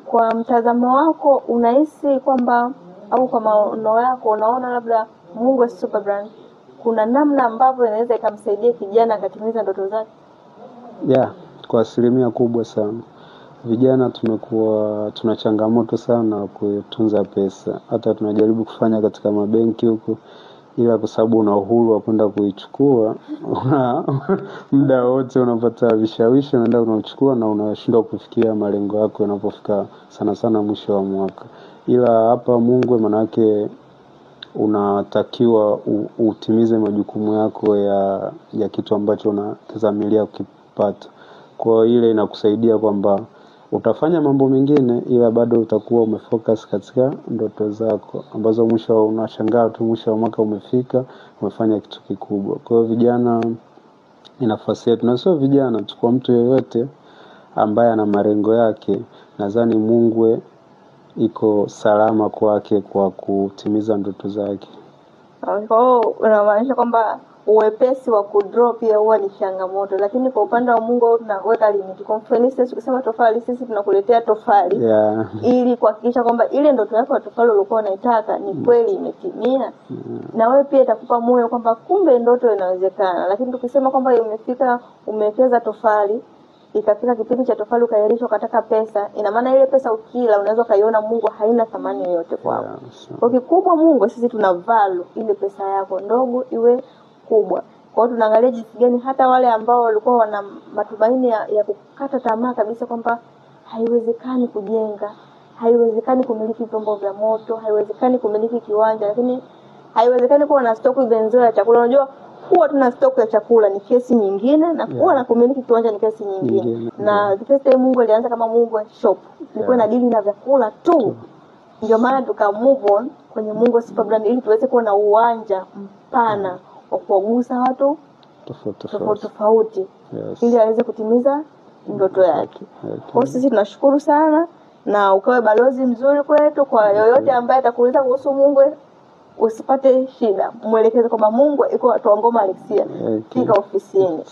Kwa mtazamo wako unahisi kwamba au kwa maono yako unaona labda Mungwe Superbrand kuna namna ambavyo inaweza ikamsaidia kijana akatimiza ndoto zake? Kwa asilimia kubwa sana. Vijana tuna changamoto sana kutunza pesa. Hata tunajaribu kufanya katika mabenki huko, ila kwa sababu una uhuru wa kwenda kuichukua, muda wote unapata vishawishi unaenda unachukua na unashindwa kufikia malengo yako yanapofika sana mwisho wa mwaka. Ila hapa Mungwe manake unatakiwa utimize majukumu yako ya kitu ambacho unatazamilia kukipata. Kwa ile inakusaidia kwamba utafanya mambo mengine ila bado utakuwa umefocus katika ndoto zako ambazo mwisho unashangaa tu mwisho wa mwaka umefika umefanya kitu kikubwa. Kwa hiyo vijana ni nafasi yetu, na sio vijana tu, kwa mtu yeyote ambaye ana malengo yake, nadhani Mungwe iko salama kwake kwa kutimiza ndoto zake. Kwa hiyo unamaanisha kwamba uwepesi wa kudraw pia huwa ni changamoto, lakini kwa upande wa Mungu tunaweka limit. Kwa mfano sisi tukisema tofali, sisi tunakuletea tofali ili kuhakikisha kwamba ile ndoto yako ya tofali ulikuwa unaitaka ni kweli imetimia. Na wewe pia itakupa moyo kwamba kumbe ndoto inawezekana. Lakini tukisema kwamba umefika umewekeza tofali, ikafika kipindi cha tofali ukairishwa ukataka pesa, ina maana ile pesa ukila unaweza kaiona Mungu haina thamani yoyote kwako. Kwa kikubwa Mungu sisi tuna value ile pesa yako ndogo iwe kubwa. Kwa hiyo tunaangalia jinsi gani hata wale ambao walikuwa wana matumaini ya kukata tamaa kabisa kwamba haiwezekani kujenga, haiwezekani kumiliki vyombo vya moto, haiwezekani kumiliki kiwanja, lakini haiwezekani kuwa na stock benzo ya chakula. Unajua kuwa tuna stock ya chakula ni kesi nyingine na kuwa na kumiliki kiwanja ni kesi nyingine. Na the first time Mungu alianza kama Mungu shop, ilikuwa na dili na vyakula tu. Ndio maana tuka move on kwenye Mungwe Superbrand ili tuweze kuwa na uwanja mpana wa kuwagusa watu tofauti ili aweze kutimiza ndoto yake. Kwa sisi tunashukuru sana na ukawe balozi mzuri kwetu. Kwa yoyote ambaye atakuuliza kuhusu Mungwe usipate shida, muelekeze kwamba Mungwe iko watu wa Ngoma Alexia, fika ofisini.